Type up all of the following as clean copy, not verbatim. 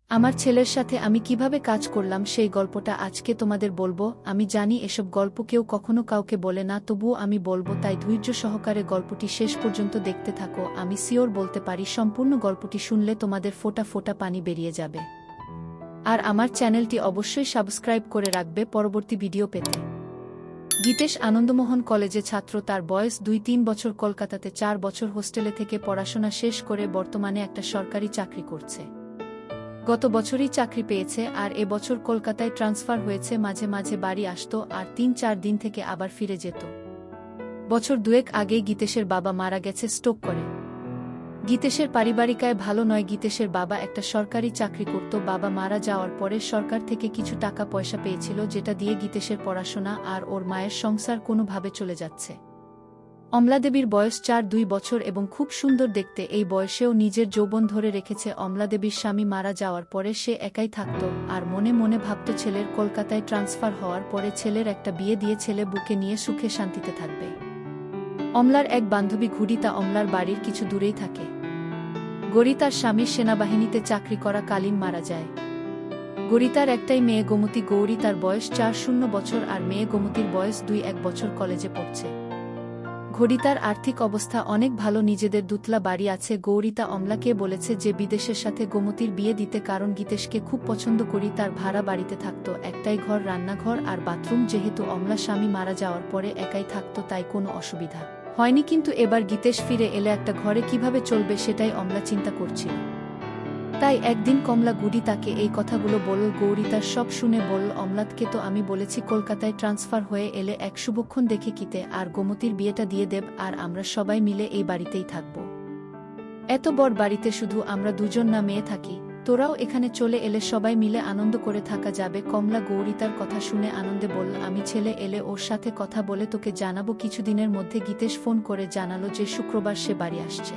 আমার ছেলের সাথে আমি কিভাবে কাজ করলাম সেই গল্পটা আজকে তোমাদের বলবো। আমি জানি এসব গল্প কেউ কখনো কাউকে বলে না, তবুও আমি বলবো, তাই ধৈর্য সহকারে গল্পটি শেষ পর্যন্ত দেখতে থাকো। আমি সিওর বলতে পারি সম্পূর্ণ গল্পটি শুনলে তোমাদের ফোঁটা ফোঁটা পানি বেরিয়ে যাবে। আর আমার চ্যানেলটি অবশ্যই সাবস্ক্রাইব করে রাখবে পরবর্তী ভিডিও পেতে। গীতেশ আনন্দমোহন কলেজে ছাত্র, তার বয়স 2-3 বছর। কলকাতাতে 4 বছর হোস্টেলে থেকে পড়াশোনা শেষ করে বর্তমানে একটা সরকারি চাকরি করছে। গত বছরই চাকরি পেয়েছে আর এ বছর কলকাতায় ট্রান্সফার হয়েছে। মাঝে মাঝে বাড়ি আসতো আর 3-4 দিন থেকে আবার ফিরে যেত। বছর দুয়েক আগেই গীতেশের বাবা মারা গেছে স্ট্রোক করে। গীতেশের পারিবারিকায় ভালো নয়। গীতেশের বাবা একটা সরকারি চাকরি করত। বাবা মারা যাওয়ার পরে সরকার থেকে কিছু টাকা পয়সা পেয়েছিল, যেটা দিয়ে গীতেশের পড়াশোনা আর ওর মায়ের সংসার কোনোভাবে চলে যাচ্ছে। অমলাদেবীর বয়স 4-2 বছর এবং খুব সুন্দর দেখতে। এই বয়সেও নিজের যৌবন ধরে রেখেছে। অমলাদেবীর স্বামী মারা যাওয়ার পরে সে একাই থাকত আর মনে মনে ভাবত ছেলের কলকাতায় ট্রান্সফার হওয়ার পরে ছেলের একটা বিয়ে দিয়ে ছেলে বুকে নিয়ে সুখে শান্তিতে থাকবে। অমলার এক বান্ধবী ঘুরিতা অমলার বাড়ির কিছু দূরেই থাকে। গৌরী তার স্বামীর সেনাবাহিনীতে চাকরি করা কালীন মারা যায়। গৌরিতার একটাই মেয়ে গোমতী। গৌরী তার বয়স 4-0 বছর আর মেয়ে গোমতীর বয়স 2-1 বছর। কলেজে পড়ছে। গৌরিতার আর্থিক অবস্থা অনেক ভালো, নিজেদের দুতলা বাড়ি আছে। গৌরিতা অমলাকে বলেছে যে বিদেশের সাথে গোমতীর বিয়ে দিতে, কারণ গীতেশকে খুব পছন্দ করি। তার ভাড়া বাড়িতে থাকত, একটাই ঘর, রান্নাঘর আর বাথরুম। যেহেতু অমলা স্বামী মারা যাওয়ার পরে একাই থাকত, তাই কোনো অসুবিধা হয়নি। কিন্তু এবার গীতেশ ফিরে এলে একটা ঘরে কিভাবে চলবে সেটাই অমলা চিন্তা করছিল। তাই একদিন কমলা গুডি তাকে এই কথাগুলো বলল। গৌরী তার সব শুনে বলল, অমলাতকে তো আমি বলেছি কলকাতায় ট্রান্সফার হয়ে এলে এক শুভক্ষণ দেখে কিতে আর গোমতীর বিয়েটা দিয়ে দেব, আর আমরা সবাই মিলে এই বাড়িতেই থাকব। এত বড় বাড়িতে শুধু আমরা দুজন না মেয়ে থাকি, তোরাও এখানে চলে এলে সবাই মিলে আনন্দ করে থাকা যাবে। কমলা গৌরিতার কথা শুনে আনন্দে বলল, আমি ছেলে এলে ওর সাথে কথা বলে তোকে জানাবো। কিছুদিনের মধ্যে গীতেশ ফোন করে জানালো যে শুক্রবার সে বাড়ি আসছে।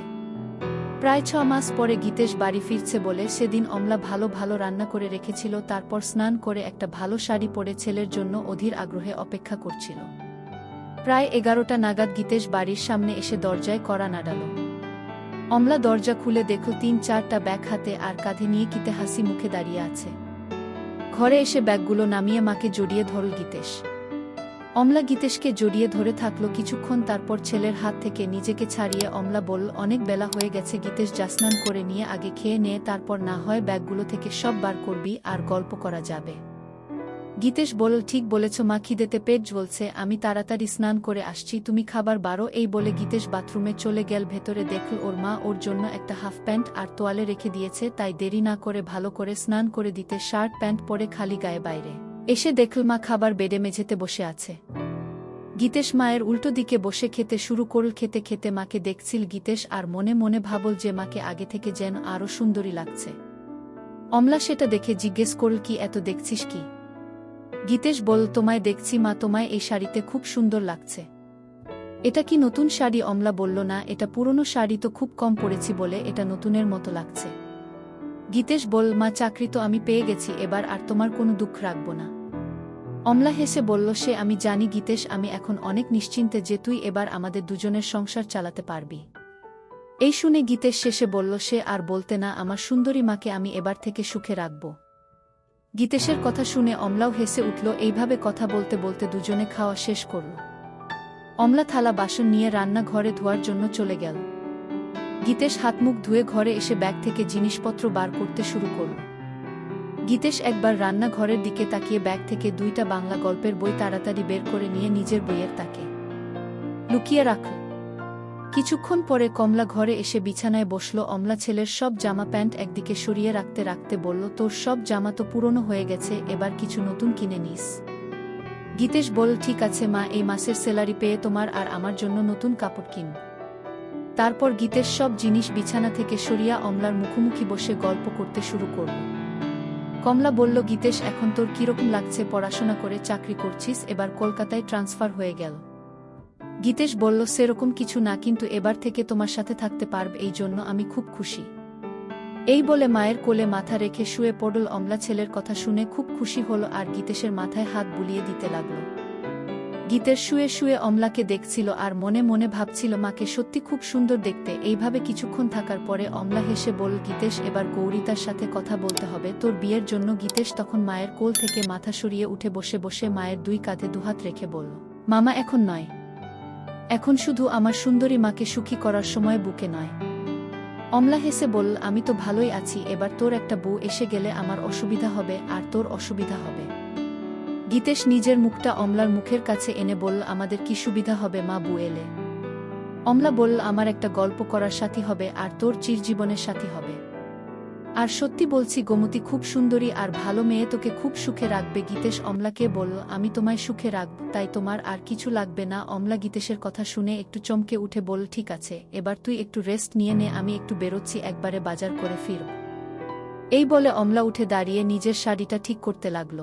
প্রায় 6 মাস পরে গীতেশ বাড়ি ফিরছে বলে সেদিন অমলা ভালো ভালো রান্না করে রেখেছিল। তারপর স্নান করে একটা ভালো শাড়ি পরে ছেলের জন্য অধীর আগ্রহে অপেক্ষা করছিল। প্রায় 11টা নাগাদ গীতেশ বাড়ির সামনে এসে দরজায় কড়া নাড়াল। অমলা দরজা খুলে দেখল 3-4টা ব্যাগ হাতে আর কাঁধে নিয়ে কিতে হাসি মুখে দাঁড়িয়ে আছে। ঘরে এসে ব্যাগগুলো নামিয়ে মাকে জড়িয়ে ধরল গীতেশ। অমলা গীতেশকে জড়িয়ে ধরে থাকলো কিছুক্ষণ, তারপর ছেলের হাত থেকে নিজেকে ছাড়িয়ে অমলা বলল, অনেক বেলা হয়ে গেছে, গীতেশ যা স্নান করে নিয়ে আগে খেয়ে নে, তারপর না হয় ব্যাগগুলো থেকে সব বার করবি আর গল্প করা যাবে। গীতেশ বলল, ঠিক বলেছ মা, খিদেতে পেট জ্বলছে, আমি তাড়াতাড়ি স্নান করে আসছি, তুমি খাবার বারো। এই বলে গীতেশ বাথরুমে চলে গেল। ভেতরে দেখল ওর মা ওর জন্য একটা হাফ প্যান্ট আর তোয়ালে রেখে দিয়েছে। তাই দেরি না করে ভালো করে স্নান করে দিতে শার্ট প্যান্ট পরে খালি গায়ে বাইরে এসে দেখল মা খাবার বেডে মেঝেতে বসে আছে। গীতেশ মায়ের উল্টো দিকে বসে খেতে শুরু করল। খেতে খেতে মাকে দেখছিল গীতেশ আর মনে মনে ভাবল যে মাকে আগে থেকে যেন আরও সুন্দরী লাগছে। অমলা সেটা দেখে জিজ্ঞেস করল, কি এত দেখছিস কি? গীতেশ বলল, তোমায় দেখছি মা, তোমায় এই শাড়িতে খুব সুন্দর লাগছে। এটা কি নতুন শাড়ি? অমলা বলল, না, এটা পুরনো শাড়ি, তো খুব কম পরেছি বলে এটা নতুনের মতো লাগছে। গীতেশ বলল, মা, চাকরি তো আমি পেয়ে গেছি, এবার আর তোমার কোনো দুঃখ রাখব না। অমলা হেসে বলল, সে আমি জানি গীতেশ, আমি এখন অনেক নিশ্চিন্তে যে তুই এবার আমাদের দুজনের সংসার চালাতে পারবি। এই শুনে গীতেশ শেষে বলল, সে আর বলতে না, আমার সুন্দরী মাকে আমি এবার থেকে সুখে রাখব। গীতেশের কথা শুনে অমলাও হেসে উঠল। এইভাবে কথা বলতে বলতে দুজনে খাওয়া শেষ করল। অমলা থালা বাসন নিয়ে রান্নাঘরে ধোয়ার জন্য চলে গেল। গীতেশ হাত মুখ ধুয়ে ঘরে এসে ব্যাগ থেকে জিনিসপত্র বার করতে শুরু করল। গীতেশ একবার রান্নাঘরের দিকে তাকিয়ে ব্যাগ থেকে 2টা বাংলা গল্পের বই তাড়াতাড়ি বের করে নিয়ে নিজের বইয়ের তাকে লুকিয়ে রাখল। কিছুক্ষণ পরে কমলা ঘরে এসে বিছানায় বসল। অমলা ছেলের সব জামা প্যান্ট একদিকে সরিয়ে রাখতে রাখতে বলল, তোর সব জামা তো পুরনো হয়ে গেছে, এবার কিছু নতুন কিনে নিস। গীতেশ বলল, ঠিক আছে মা, এই মাসের স্যালারি পেয়ে তোমার আর আমার জন্য নতুন কাপড় কিন। তারপর গীতেশ সব জিনিস বিছানা থেকে সরিয়া অমলার মুখোমুখি বসে গল্প করতে শুরু করল। কমলা বলল, গীতেশ, এখন তোর কিরকম লাগছে? পড়াশোনা করে চাকরি করছিস, এবার কলকাতায় ট্রান্সফার হয়ে গেল। গীতেশ বলল, সেরকম কিছু না, কিন্তু এবার থেকে তোমার সাথে থাকতে পারব, এই জন্য আমি খুব খুশি। এই বলে মায়ের কোলে মাথা রেখে শুয়ে পড়ল। অমলা ছেলের কথা শুনে খুব খুশি হল আর গীতেশের মাথায় হাত বুলিয়ে দিতে লাগল। গীতেশ শুয়ে শুয়ে অমলাকে দেখছিল আর মনে মনে ভাবছিল মাকে সত্যি খুব সুন্দর দেখতে। এইভাবে কিছুক্ষণ থাকার পরে অমলা হেসে বলল, গীতেশ, এবার গৌরিতার সাথে কথা বলতে হবে তোর বিয়ের জন্য। গীতেশ তখন মায়ের কোল থেকে মাথা সরিয়ে উঠে বসে বসে মায়ের দুই কাঁধে দুহাত রেখে বলল, মামা, এখন নয়, এখন শুধু আমার সুন্দরী মাকে সুখী করার সময়, বুকে নয়। অমলা হেসে বলল, আমি তো ভালোই আছি, এবার তোর একটা বউ এসে গেলে আমার অসুবিধা হবে আর তোর অসুবিধা হবে। গীতেশ নিজের মুখটা অমলার মুখের কাছে এনে বলল, আমাদের কি সুবিধা হবে মা, বউ এলে? অমলা বলল, আমার একটা গল্প করার সাথী হবে আর তোর চিরজীবনের সাথী হবে। আর সত্যি বলছি গোমতী খুব সুন্দরী আর ভালো মেয়ে, তোকে খুব সুখে রাখবে। গীতেশ অমলাকে বলল, আমি তোমায় সুখে রাখব, তাই তোমার আর কিছু লাগবে না। অমলা গীতেশের কথা শুনে একটু চমকে উঠে বলল, ঠিক আছে, এবার তুই একটু রেস্ট নিয়ে নে, আমি একটু বেরোচ্ছি, একবারে বাজার করে ফিরব। এই বলে অমলা উঠে দাঁড়িয়ে নিজের শাড়িটা ঠিক করতে লাগল।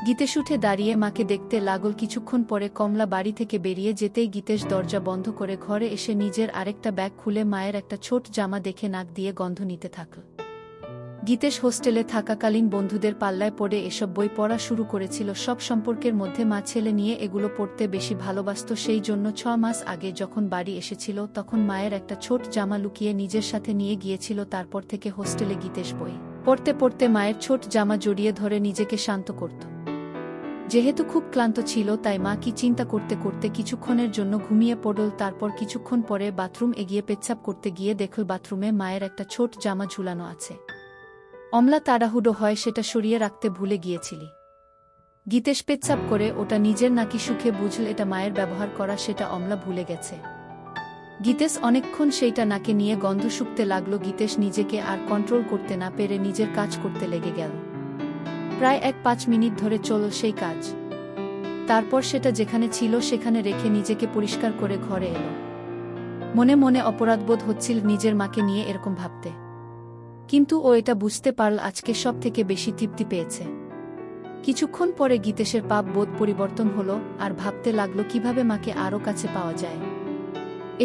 গীতেশ উঠে দাঁড়িয়ে মাকে দেখতে লাগল। কিছুক্ষণ পরে কমলা বাড়ি থেকে বেরিয়ে যেতেই গীতেশ দরজা বন্ধ করে ঘরে এসে নিজের আরেকটা ব্যাগ খুলে মায়ের একটা ছোট জামা দেখে নাক দিয়ে গন্ধ নিতে থাকল। গীতেশ হোস্টেলে থাকাকালীন বন্ধুদের পাল্লায় পড়ে এসব বই পড়া শুরু করেছিল। সব সম্পর্কের মধ্যে মা ছেলে নিয়ে এগুলো পড়তে বেশি ভালোবাসত। সেই জন্য 6 মাস আগে যখন বাড়ি এসেছিল তখন মায়ের একটা ছোট জামা লুকিয়ে নিজের সাথে নিয়ে গিয়েছিল। তারপর থেকে হোস্টেলে গীতেশ বই পড়তে পড়তে মায়ের ছোট জামা জড়িয়ে ধরে নিজেকে শান্ত করত। যেহেতু খুব ক্লান্ত ছিল তাই মা কি চিন্তা করতে করতে কিছুক্ষণের জন্য ঘুমিয়ে পড়ল। তারপর কিছুক্ষণ পরে বাথরুম এগিয়ে পেচ্ছাপ করতে গিয়ে দেখল বাথরুমে মায়ের একটা ছোট জামা ঝুলানো আছে। অমলা তাড়াহুড়ো হয় সেটা সরিয়ে রাখতে ভুলে গিয়েছিলি। গীতেশ পেচ্ছাপ করে ওটা নিজের নাকি সুখে বুঝল এটা মায়ের ব্যবহার করা, সেটা অমলা ভুলে গেছে। গীতেশ অনেকক্ষণ সেইটা নাকে নিয়ে গন্ধ শুকতে লাগলো। গীতেশ নিজেকে আর কন্ট্রোল করতে না পেরে নিজের কাজ করতে লেগে গেল। প্রায় 1-5 মিনিট ধরে চলল সেই কাজ। তারপর সেটা যেখানে ছিল সেখানে রেখে নিজেকে পরিষ্কার করে ঘরে এলো। মনে মনে অপরাধবোধ হচ্ছিল নিজের মাকে নিয়ে এরকম ভাবতে, কিন্তু ও এটা বুঝতে পারল আজকে সব থেকে বেশি তৃপ্তি পেয়েছে। কিছুক্ষণ পরে গীতেশের পাপ বোধ পরিবর্তন হলো আর ভাবতে লাগলো কিভাবে মাকে আরও কাছে পাওয়া যায়।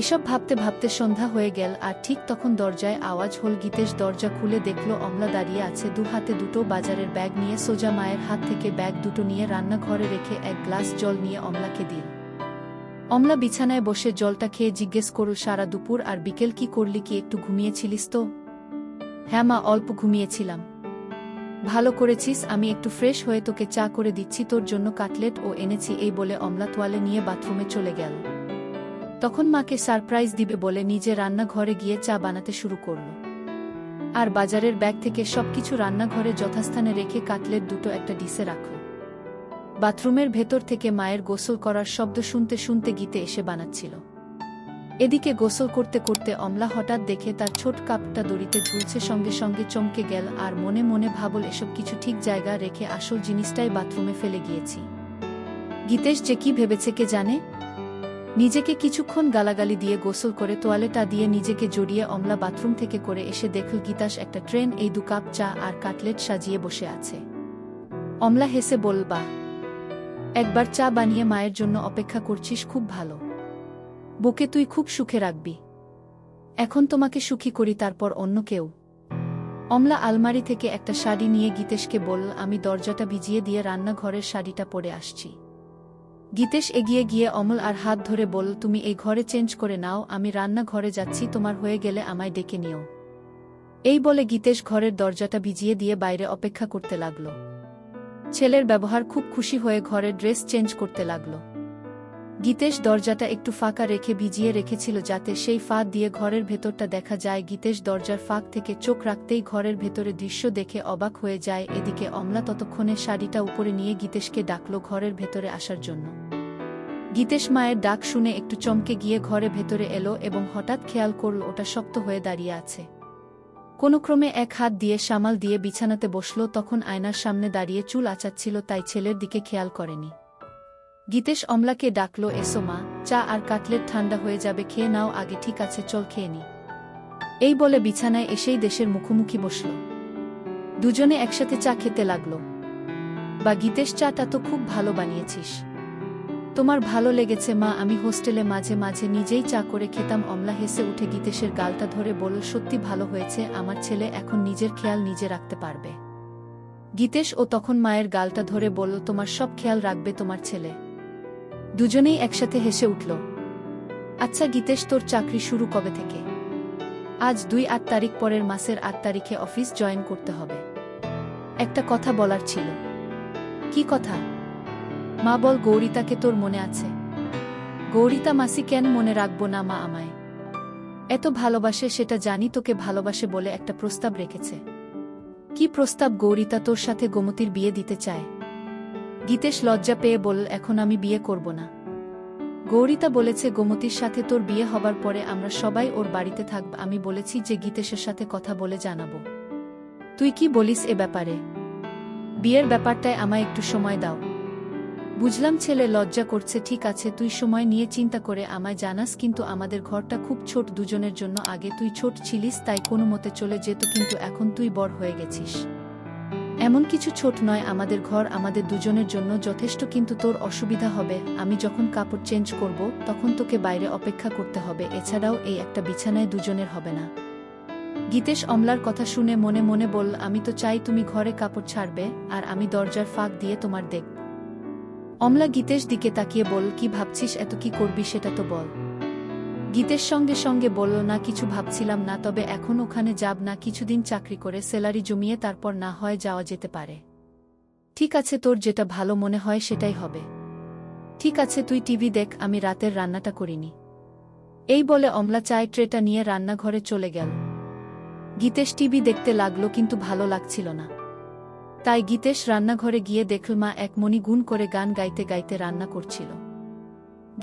এসব ভাবতে ভাবতে সন্ধ্যা হয়ে গেল আর ঠিক তখন দরজায় আওয়াজ হল। গীতেশ দরজা খুলে দেখল অমলা দাঁড়িয়ে আছে, দু হাতে দুটো বাজারের ব্যাগ নিয়ে। সোজা মায়ের হাত থেকে ব্যাগ দুটো নিয়ে রান্নাঘরে রেখে এক গ্লাস জল নিয়ে অমলাকে দিল। অমলা বিছানায় বসে জলটা খেয়ে জিজ্ঞেস করল, সারা দুপুর আর বিকেল কি করলি, কি একটু ঘুমিয়েছিলিস তো? হ্যাঁ মা, অল্প ঘুমিয়েছিলাম। ভালো করেছিস, আমি একটু ফ্রেশ হয়ে তোকে চা করে দিচ্ছি, তোর জন্য কাটলেট ও এনেছি। এই বলে অমলা তোয়ালে নিয়ে বাথরুমে চলে গেল। তখন মাকে সারপ্রাইজ দিবে বলে নিজে রান্নাঘরে গিয়ে চা বানাতে শুরু করল। আর বাজারের ব্যাগ থেকে সবকিছু রান্নাঘরে যথাস্থানে রেখে কাটলেট দুটো একটা ডিশে রাখল। বাথরুমের ভেতর থেকে মায়ের গোসল করার শব্দ শুনতে শুনতে গীতে এসে বানাচ্ছিল। এদিকে গোসল করতে করতে অমলা হঠাৎ দেখে তার ছোট কাপটা দড়িতে ঝুলছে। সঙ্গে সঙ্গে চমকে গেল আর মনে মনে ভাবল, এসব কিছু ঠিক জায়গা রেখে আসল জিনিসটাই বাথরুমে ফেলে গিয়েছি। গীতেশ যে কি ভেবেছে কে জানে। নিজেকে কিছুক্ষণ গালাগালি দিয়ে গোসল করে তোয়ালেটা দিয়ে নিজেকে জড়িয়ে অমলা বাথরুম থেকে করে এসে দেখল গীতাস একটা ট্রেন, এই 2 কাপ চা আর কাটলেট সাজিয়ে বসে আছে। অমলা হেসে বলল, বাহ, একবার চা বানিয়ে মায়ের জন্য অপেক্ষা করছিস, খুব ভালো। বুকে তুই খুব সুখে রাখবি। এখন তোমাকে সুখী করি, তারপর অন্য কেউ। অমলা আলমারি থেকে একটা শাড়ি নিয়ে গীতেশকে বলল, আমি দরজাটা ভিজিয়ে দিয়ে রান্নাঘরের শাড়িটা পরে আসছি। গীতেশ এগিয়ে গিয়ে অমল আর হাত ধরে বলল, তুমি এই ঘরে চেঞ্জ করে নাও, আমি রান্নাঘরে যাচ্ছি, তোমার হয়ে গেলে আমায় ডেকে নিও। এই বলে গীতেশ ঘরের দরজাটা ভিজিয়ে দিয়ে বাইরে অপেক্ষা করতে লাগল। ছেলের ব্যবহার খুব খুশি হয়ে ঘরের ড্রেস চেঞ্জ করতে লাগল। গীতেশ দরজাটা একটু ফাঁকা রেখে ভিজিয়ে রেখেছিল যাতে সেই ফাঁক দিয়ে ঘরের ভেতরটা দেখা যায়। গীতেশ দরজার ফাঁক থেকে চোখ রাখতেই ঘরের ভেতরে দৃশ্য দেখে অবাক হয়ে যায়। এদিকে অমলা ততক্ষণে শাড়িটা উপরে নিয়ে গীতেশকে ডাকল ঘরের ভেতরে আসার জন্য। গীতেশ মায়ের ডাক শুনে একটু চমকে গিয়ে ঘরে ভেতরে এলো এবং হঠাৎ খেয়াল করল ওটা শক্ত হয়ে দাঁড়িয়ে আছে। কোনোক্রমে এক হাত দিয়ে সামাল দিয়ে বিছানাতে বসল। তখন আয়নার সামনে দাঁড়িয়ে চুল আঁচাচ্ছিল, তাই ছেলের দিকে খেয়াল করেনি। গীতেশ অমলাকে ডাকল, এসো মা, চা আর কাটলেট ঠান্ডা হয়ে যাবে, খেয়ে নাও আগে। ঠিক আছে, চল খেয়ে নি। এই বলে বিছানায় এসেই দেশের মুখোমুখি বসল। দুজনে একসাথে চা খেতে লাগল। বা গীতেশ, চাটা তো খুব ভালো বানিয়েছিস। তোমার ভালো লেগেছে মা, আমি হোস্টেলে মাঝে মাঝে নিজেই চা করে খেতাম। অমলা হেসে উঠে গীতেশের গালটা ধরে বলল, সত্যি ভালো হয়েছে, আমার ছেলে এখন নিজের খেয়াল নিজে রাখতে পারবে। গীতেশ ও তখন মায়ের গালটা ধরে বলল, তোমার সব খেয়াল রাখবে তোমার ছেলে। দুজনেই একসাথে হেসে উঠল। আচ্ছা গীতেশ, তোর চাকরি শুরু কবে থেকে? আজ ২-৮ তারিখ, পরের মাসের ৮ তারিখে অফিস জয়েন করতে হবে। একটা কথা বলার ছিল। কি কথা? মা বল, গৌরিতাকে তোর মনে আছে? গৌরিতা মাসি কেন মনে রাখবো না, মা আমায় এত ভালোবাসে, সেটা জানি। তোকে ভালোবাসে বলে একটা প্রস্তাব রেখেছে। কি প্রস্তাব? গৌরিতা তোর সাথে গোমতীর বিয়ে দিতে চায়। গীতেশ লজ্জা পেয়ে বলল, এখন আমি বিয়ে করব না। গৌরিতা বলেছে গোমতীর সাথে তোর বিয়ে হবার পরে আমরা সবাই ওর বাড়িতে থাকব। আমি বলেছি যে গীতেশের সাথে কথা বলে জানাবো। তুই কি বলিস এ ব্যাপারে? বিয়ের ব্যাপারটায় আমায় একটু সময় দাও। বুঝলাম ছেলে লজ্জা করছে, ঠিক আছে, তুই সময় নিয়ে চিন্তা করে আমায় জানাস। কিন্তু আমাদের ঘরটা খুব ছোট দুজনের জন্য। আগে তুই ছোট ছিলিস তাই কোনো মতে চলে যেত, কিন্তু এখন তুই বড় হয়ে গেছিস। এমন কিছু ছোট নয়, আমাদের ঘর আমাদের দুজনের জন্য যথেষ্ট। কিন্তু তোর অসুবিধা হবে। আমি যখন কাপড় চেঞ্জ করব তখন তোকে বাইরে অপেক্ষা করতে হবে। এছাড়াও এই একটা বিছানায় দুজনের হবে না। গীতেশ অমলার কথা শুনে মনে মনে বলল, আমি তো চাই তুমি ঘরে কাপড় ছাড়বে আর আমি দরজার ফাঁক দিয়ে তোমার দেখব। অমলা গীতেশ দিকে তাকিয়ে বলল, কি ভাবছিস? এত কি করবি সেটা তো বল। গীতেশ সঙ্গে সঙ্গে বলল, না কিছু ভাবছিলাম না, তবে এখন ওখানে যাব না। কিছুদিন চাকরি করে স্যালারি জমিয়ে তারপর না হয় যাওয়া যেতে পারে। ঠিক আছে, তোর যেটা ভালো মনে হয় সেটাই হবে। ঠিক আছে, তুই টিভি দেখ, আমি রাতের রান্নাটা করিনি। এই বলে অমলা চায়ের ট্রেটা নিয়ে রান্নাঘরে চলে গেল। গীতেশ টিভি দেখতে লাগলো, কিন্তু ভালো লাগছিল না। তাই গীতেশ রান্নাঘরে গিয়ে দেখল মা এক মনি গুণ করে গান গাইতে গাইতে রান্না করছিল।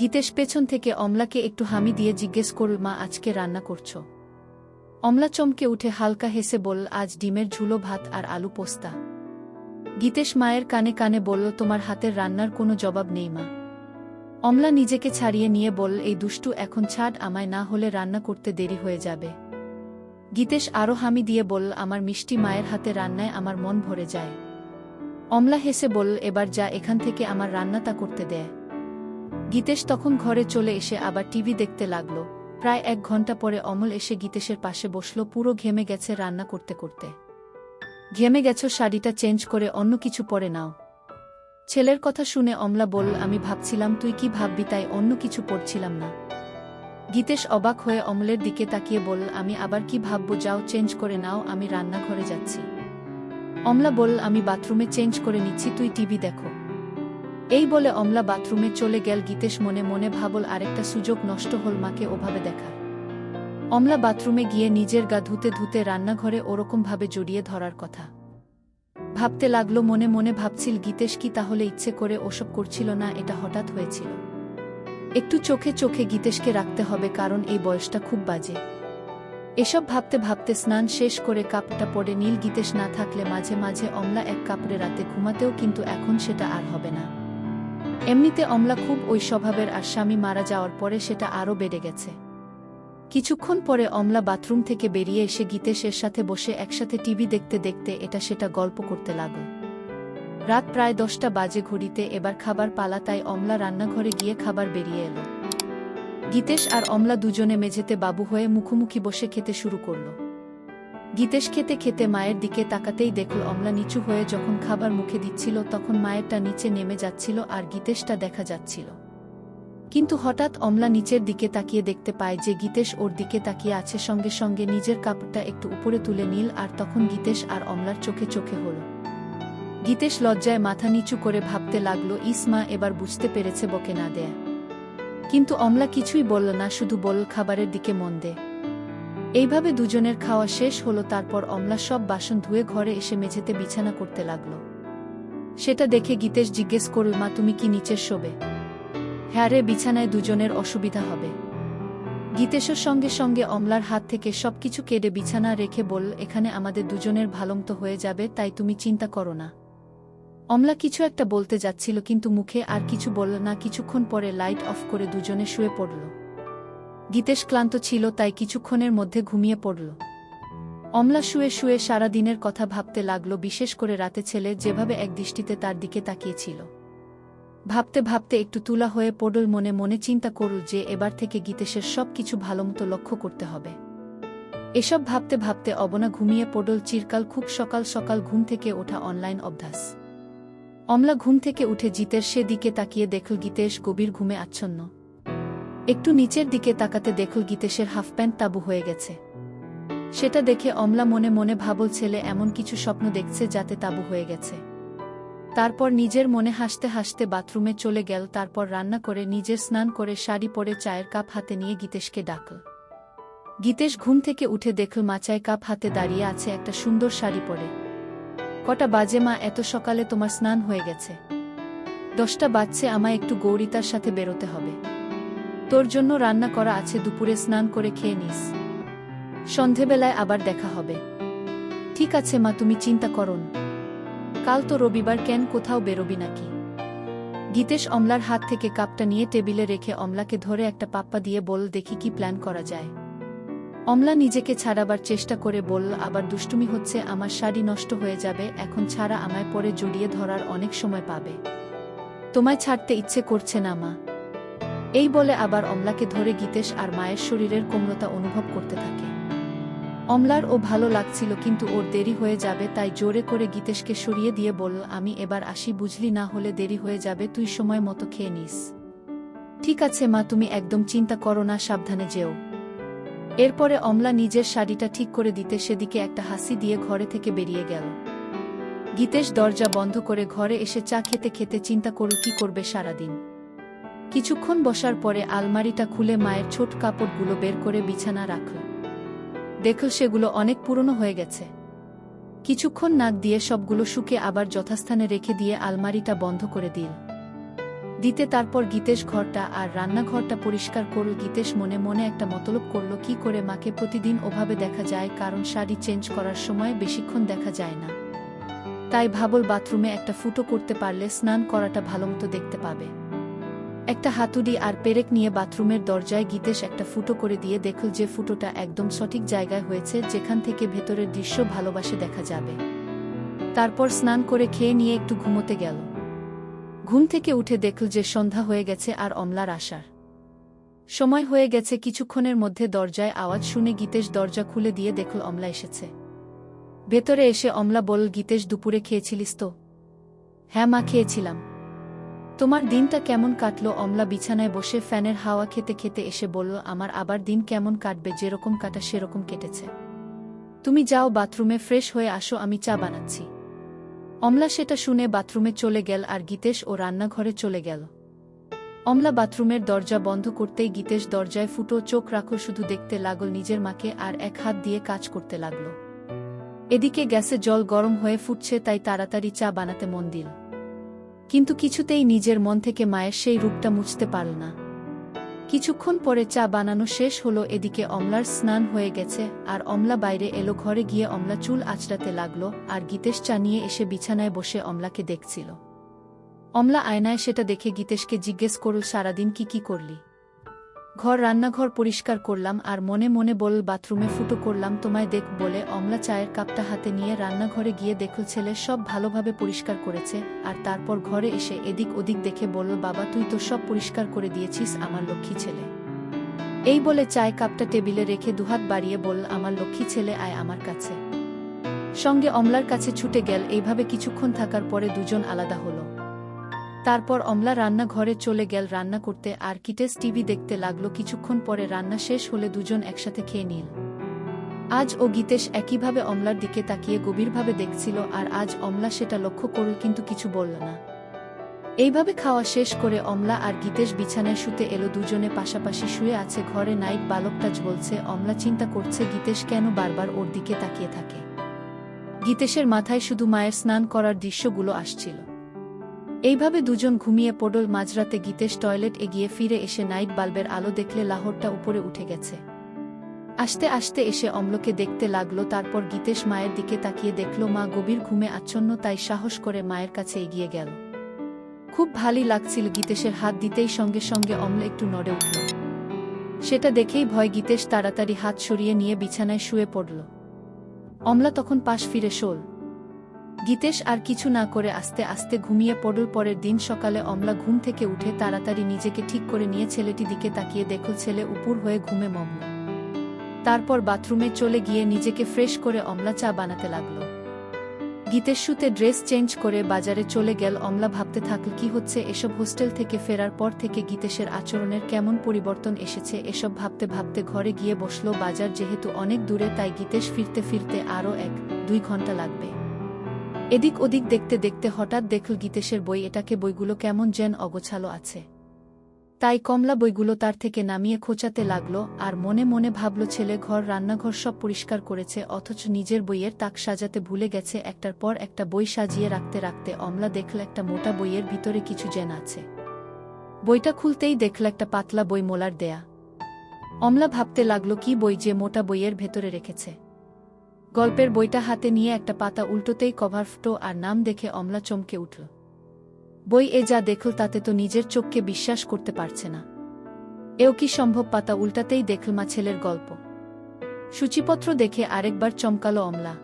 গীতেশ পেছন থেকে অমলাকে একটু হামি দিয়ে জিজ্ঞেস করল, মা আজকে রান্না করছো? অমলা চমকে উঠে হালকা হেসে বলল, আজ ডিমের ঝুলো ভাত আর আলু পোস্তা। গীতেশ মায়ের কানে কানে বলল, তোমার হাতের রান্নার কোনো জবাব নেই মা। অমলা নিজেকে ছাড়িয়ে নিয়ে বলল, এই দুষ্টু, এখন ছাড় আমায়, না হলে রান্না করতে দেরি হয়ে যাবে। গীতেশ আরও হামি দিয়ে বলল, আমার মিষ্টি মায়ের হাতে রান্নায় আমার মন ভরে যায়। অমলা হেসে বলল, এবার যা এখান থেকে, আমার রান্নাটা করতে দেয়। গীতেশ তখন ঘরে চলে এসে আবার টিভি দেখতে লাগল। প্রায় ১ ঘন্টা পরে অমল এসে গীতেশের পাশে বসল। পুরো ঘেমে গেছে রান্না করতে করতে। ঘেমে গেছো, শাড়িটা চেঞ্জ করে অন্য কিছু পরে নাও। ছেলের কথা শুনে অমলা বলল, আমি ভাবছিলাম তুই কি ভাববি, তাই অন্য কিছু পরছিলাম না। গীতেশ অবাক হয়ে অমলের দিকে তাকিয়ে বলল, আমি আবার কি ভাববো? যাও চেঞ্জ করে নাও, আমি রান্নাঘরে যাচ্ছি। অমলা বলল, আমি বাথরুমে চেঞ্জ করে নিচ্ছি, তুই টিভি দেখো। এই বলে অমলা বাথরুমে চলে গেল। গীতেশ মনে মনে ভাবল, আরেকটা সুযোগ নষ্ট হল মাকে ওভাবে দেখার। অমলা বাথরুমে গিয়ে নিজের গা ধুতে ধুতে রান্নাঘরে ওরকমভাবে জড়িয়ে ধরার কথা ভাবতে লাগলো। মনে মনে ভাবছিল, গীতেশ কি তাহলে ইচ্ছে করে ওসব করছিল না? এটা হঠাৎ হয়েছিল। একটু চোখে চোখে গীতেশকে রাখতে হবে, কারণ এই বয়সটা খুব বাজে। এসব ভাবতে ভাবতে স্নান শেষ করে কাপড়টা পরে নীল। গীতেশ না থাকলে মাঝে মাঝে অমলা এক কাপড়ে রাতে ঘুমাতেও, কিন্তু এখন সেটা আর হবে না। এমনিতে অমলা খুব ওই স্বভাবের, আর স্বামী মারা যাওয়ার পরে সেটা আরও বেড়ে গেছে। কিছুক্ষণ পরে অমলা বাথরুম থেকে বেরিয়ে এসে গীতেশের সাথে বসে একসাথে টিভি দেখতে দেখতে এটা সেটা গল্প করতে লাগল। রাত প্রায় 10টা বাজে ঘড়িতে। এবার খাবার পালা, তাই অমলা রান্নাঘরে গিয়ে খাবার বেরিয়ে এলো। গীতেশ আর অমলা দুজনে মেঝেতে বাবু হয়ে মুখোমুখি বসে খেতে শুরু করল। গীতেশ খেতে খেতে মায়ের দিকে তাকাতেই দেখল অমলা নিচু হয়ে যখন খাবার মুখে দিচ্ছিল তখন মায়েরটা নিচে নেমে যাচ্ছিল আর গীতেশটা দেখা যাচ্ছিল। কিন্তু হঠাৎ অমলা নিচের দিকে তাকিয়ে দেখতে পায় যে গীতেশ ওর দিকে তাকিয়ে আছে। সঙ্গে সঙ্গে নিজের কাপড়টা একটু উপরে তুলে নিল, আর তখন গীতেশ আর অমলার চোখে চোখে হল। গীতেশ লজ্জায় মাথা নিচু করে ভাবতে লাগলো, ইস মা এবার বুঝতে পেরেছে বকে না দেয়া। কিন্তু অমলা কিছুই বলল না, শুধু বলল, খাবারের দিকে মন দে। এইভাবে দুজনের খাওয়া শেষ হলো। তারপর অমলা সব বাসন ধুয়ে ঘরে এসে মেঝেতে বিছানা করতে লাগলো। সেটা দেখে গীতেশ জিজ্ঞেস করল, মা তুমি কি নিচে শোবে? হ্যাঁ রে, বিছানায় দুজনের অসুবিধা হবে। গীতেশের সঙ্গে সঙ্গে অমলার হাত থেকে সবকিছু কেড়ে বিছানা রেখে বলল, এখানে আমাদের দুজনের ভালোমতো হয়ে যাবে, তাই তুমি চিন্তা করো না। অমলা কিছু একটা বলতে যাচ্ছিল, কিন্তু মুখে আর কিছু বলল না। কিছুক্ষণ পরে লাইট অফ করে দুজনে শুয়ে পড়ল। গীতেশ ক্লান্ত ছিল, তাই কিছুক্ষণের মধ্যে ঘুমিয়ে পড়ল। অমলা শুয়ে শুয়ে সারা দিনের কথা ভাবতে লাগলো, বিশেষ করে রাতে ছেলে যেভাবে একদৃষ্টিতে তার দিকে তাকিয়েছিল। ভাবতে ভাবতে একটু তুলা হয়ে পড়ল। মনে মনে চিন্তা করল যে এবার থেকে গীতেশের সব কিছু ভালোমতো লক্ষ্য করতে হবে। এসব ভাবতে ভাবতে অবনা ঘুমিয়ে পড়ল। চিরকাল খুব সকাল সকাল ঘুম থেকে ওঠা অনলাইন অভ্যাস। অমলা ঘুম থেকে উঠে জিতের সে দিকে তাকিয়ে দেখল গীতেশ গভীর ঘুমে আচ্ছন্ন। একটু নিচের দিকে তাকাতে দেখল গীতেশের হাফ প্যান্ট তাবু হয়ে গেছে। সেটা দেখে অমলা মনে মনে ভাবল ছেলে এমন কিছু স্বপ্ন দেখছে যাতে তাবু হয়ে গেছে। তারপর নিজের মনে হাসতে হাসতে বাথরুমে চলে গেল। তারপর রান্না করে নিজের স্নান করে শাড়ি পরে চায়ের কাপ হাতে নিয়ে গীতেশকে ডাকল। গীতেশ ঘুম থেকে উঠে দেখল মা চায় কাপ হাতে দাঁড়িয়ে আছে একটা সুন্দর শাড়ি পরে। কটা বাজে মা? এত সকালে তোমার স্নান হয়ে গেছে? 10টা বাজছে, আমায় একটু গৌরিতার সাথে বেরোতে হবে। তোর জন্য রান্না করা আছে, দুপুরে স্নান করে খেয়ে নিস, সন্ধেবেলায় আবার দেখা হবে। ঠিক আছে মা, তুমি চিন্তা করো না। কাল তো রবিবার, কেন কোথাও বেরোবি নাকি? গীতেশ অমলার হাত থেকে কাপটা নিয়ে টেবিলে রেখে অমলাকে ধরে একটা পাপ্পা দিয়ে বলল, দেখি কি প্ল্যান করা যায়। অমলা নিজেকে ছাড়াবার চেষ্টা করে বলল, আবার দুষ্টুমি হচ্ছে, আমার শাড়ি নষ্ট হয়ে যাবে, এখন ছাড়া আমায় পরে জড়িয়ে ধরার অনেক সময় পাবে। তোমায় ছাড়তে ইচ্ছে করছে না মা। এই বলে আবার অমলাকে ধরে গীতেশ আর মায়ের শরীরের কোমলতা অনুভব করতে থাকে। অমলার ও ভালো লাগছিল, কিন্তু ওর দেরি হয়ে যাবে, তাই জোরে করে গীতেশকে সরিয়ে দিয়ে বলল, আমি এবার আসি, বুঝলি, না হলে দেরি হয়ে যাবে, তুই সময় মতো খেয়ে নিস। ঠিক আছে মা, তুমি একদম চিন্তা করো না, সাবধানে যেও। এরপরে অমলা নিজের শাড়িটা ঠিক করে দিতে সেদিকে একটা হাসি দিয়ে ঘরে থেকে বেরিয়ে গেল। গীতেশ দরজা বন্ধ করে ঘরে এসে চা খেতে খেতে চিন্তা করল কি করবে সারাদিন। কিছুক্ষণ বসার পরে আলমারিটা খুলে মায়ের ছোট কাপড়গুলো বের করে বিছানা রাখল। দেখল সেগুলো অনেক পুরনো হয়ে গেছে। কিছুক্ষণ নাক দিয়ে সবগুলো শুকে আবার যথাস্থানে রেখে দিয়ে আলমারিটা বন্ধ করে দিতে তারপর গীতেশ ঘরটা আর রান্নাঘরটা পরিষ্কার করল। গীতেশ মনে মনে একটা মতলব করল, কি করে মাকে প্রতিদিন ওভাবে দেখা যায়, কারণ শাড়ি চেঞ্জ করার সময় বেশিক্ষণ দেখা যায় না। তাই ভাবল বাথরুমে একটা ফুটো করতে পারলে স্নান করাটা ভালোমতো দেখতে পাবে। একটা হাতুড়ি আর পেরেক নিয়ে বাথরুমের দরজায় গীতেশ একটা ফুটো করে দিয়ে দেখল যে ফুটোটা একদম সঠিক জায়গায় হয়েছে, যেখান থেকে ভেতরের দৃশ্য ভালোবাসে দেখা যাবে। তারপর স্নান করে খেয়ে নিয়ে একটু ঘুমোতে গেল। ঘুম থেকে উঠে দেখল যে সন্ধ্যা হয়ে গেছে আর অমলার আসার সময় হয়ে গেছে। কিছুক্ষণের মধ্যে দরজায় আওয়াজ শুনে গীতেশ দরজা খুলে দিয়ে দেখল অমলা এসেছে। ভেতরে এসে অমলা বলল, গীতেশ, দুপুরে খেয়েছিলিস তো? হ্যাঁ মা, খেয়েছিলাম। তোমার দিনটা কেমন কাটলো? অমলা বিছানায় বসে ফ্যানের হাওয়া খেতে খেতে এসে বলল, আমার আবার দিন কেমন কাটবে, যেরকম কাটা সেরকম কেটেছে। তুমি যাও বাথরুমে ফ্রেশ হয়ে আসো, আমি চা বানাচ্ছি। অমলা সেটা শুনে বাথরুমে চলে গেল আর গীতেশ ও রান্নাঘরে চলে গেল। অমলা বাথরুমের দরজা বন্ধ করতেই গীতেশ দরজায় ফুটো চোখ রাখল, শুধু দেখতে লাগল নিজের মাকে আর এক হাত দিয়ে কাজ করতে লাগল। এদিকে গ্যাসে জল গরম হয়ে ফুটছে, তাই তাড়াতাড়ি চা বানাতে মন দিল। কিন্তু কিছুতেই নিজের মন থেকে মায়ের সেই রূপটা মুছতে পারল না। কিছুক্ষণ পরে চা বানানো শেষ হলো। এদিকে অমলার স্নান হয়ে গেছে আর অমলা বাইরে এলো। ঘরে গিয়ে অমলা চুল আঁচড়াতে লাগলো আর গীতেশ চা নিয়ে এসে বিছানায় বসে অমলাকে দেখছিল। অমলা আয়নায় সেটা দেখে গীতেশকে জিজ্ঞেস করল, সারাদিন কি করলি? রান্নাঘর পরিষ্কার করলাম আর মনে মনে বলল, বাথরুমে ফুটো করলাম তোমায় দেখ বলে। অমলা চায়ের কাপটা হাতে নিয়ে রান্নাঘরে গিয়ে দেখল ছেলে সব ভালোভাবে পরিষ্কার করেছে, আর তারপর ঘরে এসে এদিক ওদিক দেখে বলল, বাবা, তুই তো সব পরিষ্কার করে দিয়েছিস, আমার লক্ষ্মী ছেলে। এই বলে চায়ের কাপটা টেবিলে রেখে দুহাত বাড়িয়ে বলল, আমার লক্ষ্মী ছেলে, আয় আমার কাছে। সঙ্গে অমলার কাছে ছুটে গেল। এইভাবে কিছুক্ষণ থাকার পরে দুজন আলাদা হলো। তারপর অমলা রান্নাঘরে চলে গেল রান্না করতে আর গীতেশ টিভি দেখতে লাগলো। কিছুক্ষণ পরে রান্না শেষ হলে দুজন একসাথে খেয়ে নিল। আজ ও গীতেশ একইভাবে অমলার দিকে তাকিয়ে গভীরভাবে দেখছিল, আর আজ অমলা সেটা লক্ষ্য করল কিন্তু কিছু বলল না। এইভাবে খাওয়া শেষ করে অমলা আর গীতেশ বিছানায় শুতে এলো। দুজনে পাশাপাশি শুয়ে আছে। ঘরে নাইট বালকটা জ্বলছে। অমলা চিন্তা করছে গীতেশ কেন বারবার ওর দিকে তাকিয়ে থাকে। গীতেশের মাথায় শুধু মায়ের স্নান করার দৃশ্যগুলো আসছিল। এইভাবে দুজন ঘুমিয়ে পড়ল। মাঝরাতে গীতেশ টয়লেট এগিয়ে ফিরে এসে নাইট বাল্বের আলো দেখলে লাহোরটা উপরে উঠে গেছে। আস্তে আস্তে এসে অম্লকে দেখতে লাগলো। তারপর গীতেশ মায়ের দিকে তাকিয়ে দেখল মা গভীর ঘুমে আচ্ছন্ন, তাই সাহস করে মায়ের কাছে এগিয়ে গেল। খুব ভালোই লাগছিল গীতেশের হাত দিতেই সঙ্গে সঙ্গে অম্ল একটু নড়ে উঠল। সেটা দেখেই ভয় গীতেশ তাড়াতাড়ি হাত সরিয়ে নিয়ে বিছানায় শুয়ে পড়ল। অমলা তখন পাশ ফিরে শোল। গীতেশ আর কিছু না করে আস্তে আস্তে ঘুমিয়ে পড়ল। পরের দিন সকালে অমলা ঘুম থেকে উঠে তাড়াতাড়ি নিজেকে ঠিক করে নিয়ে ছেলেটি দিকে তাকিয়ে দেখল ছেলে উপুর হয়ে ঘুমে মগ্ন। তারপর বাথরুমে চলে গিয়ে নিজেকে ফ্রেশ করে অমলা চা বানাতে লাগল। গীতেশ শুতে ড্রেস চেঞ্জ করে বাজারে চলে গেল। অমলা ভাবতে থাকল কি হচ্ছে এসব, হোস্টেল থেকে ফেরার পর থেকে গীতেশের আচরণের কেমন পরিবর্তন এসেছে। এসব ভাবতে ভাবতে ঘরে গিয়ে বসল। বাজার যেহেতু অনেক দূরে, তাই গীতেশ ফিরতে ফিরতে আরও 1-2 ঘন্টা লাগবে। এদিক ওদিক দেখতে দেখতে হঠাৎ দেখল গীতেশের বই, এটাকে বইগুলো কেমন যেন অগোছালো আছে। তাই কমলা বইগুলো তার থেকে নামিয়ে খোঁচাতে লাগল আর মনে মনে ভাবল ছেলে ঘর রান্নাঘর সব পরিষ্কার করেছে, অথচ নিজের বইয়ের তাক সাজাতে ভুলে গেছে। একটার পর একটা বই সাজিয়ে রাখতে রাখতে অমলা দেখল একটা মোটা বইয়ের ভিতরে কিছু যেন আছে। বইটা খুলতেই দেখল একটা পাতলা বই মোলার দেয়া। অমলা ভাবতে লাগল কি বই যে মোটা বইয়ের ভেতরে রেখেছে। গল্পের বইটা হাতে নিয়ে একটা পাতা উল্টোতেই কভার ফটো আর নাম দেখে অমলা চমকে উঠল। বই এ যা দেখল তাতে তো নিজের চোখকে বিশ্বাস করতে পারছে না। এও কি সম্ভব? পাতা উল্টাতেই দেখল মা ছেলের গল্প। সূচিপত্র দেখে আরেকবার চমকালো অমলা।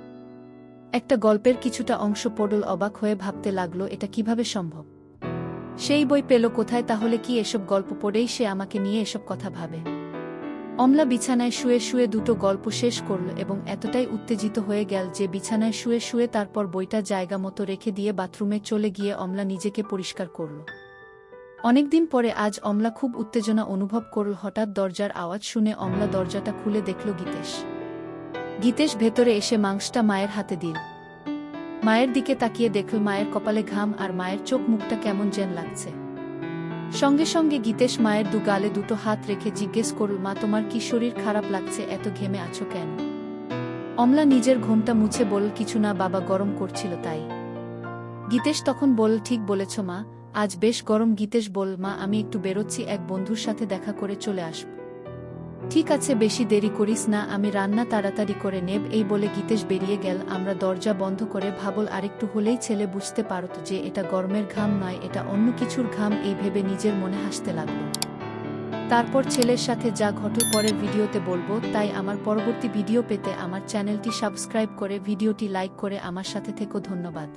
একটা গল্পের কিছুটা অংশ পড়ল। অবাক হয়ে ভাবতে লাগল এটা কিভাবে সম্ভব। সেই বই পেল কোথায়? তাহলে কি এসব গল্প পড়েই সে আমাকে নিয়ে এসব কথা ভাবে? অমলা বিছানায় শুয়ে শুয়ে দুটো গল্প শেষ করল এবং এতটাই উত্তেজিত হয়ে গেল যে বিছানায় শুয়ে শুয়ে তারপর বইটা জায়গা মতো রেখে দিয়ে বাথরুমে চলে গিয়ে অমলা নিজেকে পরিষ্কার করল। অনেকদিন পরে আজ অমলা খুব উত্তেজনা অনুভব করল। হঠাৎ দরজার আওয়াজ শুনে অমলা দরজাটা খুলে দেখল গীতেশ। গীতেশ ভেতরে এসে মাংসটা মায়ের হাতে দিল। মায়ের দিকে তাকিয়ে দেখল মায়ের কপালে ঘাম আর মায়ের চোখ মুখটা কেমন যেন লাগছে। সঙ্গে সঙ্গে গীতেশ মায়ের দু গালে দুটো হাত রেখে জিজ্ঞেস করল, মা তোমার কি শরীর খারাপ লাগছে? এত ঘেমে আছো কেন? অমলা নিজের ঘোমটা মুছে বলল, কিছু না বাবা, গরম করছিল তাই। গীতেশ তখন বলল, ঠিক বলেছ মা, আজ বেশ গরম। গীতেশ বলল, মা আমি একটু বেরোচ্ছি, এক বন্ধুর সাথে দেখা করে চলে আসব। ঠিক আছে, বেশি দেরি করিস না, আমি রান্না তাড়াতাড়ি করে নেব। এই বলে গীতেশ বেরিয়ে গেল। আমরা দরজা বন্ধ করে ভাবল আরেকটু হলেই ছেলে বুঝতে পারত যে এটা গরমের ঘাম নয়, এটা অন্য কিছুর ঘাম। এই ভেবে নিজের মনে হাসতে লাগল। তারপর ছেলের সাথে যা ঘটল পরের ভিডিওতে বলবো, তাই আমার পরবর্তী ভিডিও পেতে আমার চ্যানেলটি সাবস্ক্রাইব করে ভিডিওটি লাইক করে আমার সাথে থেকো। ধন্যবাদ।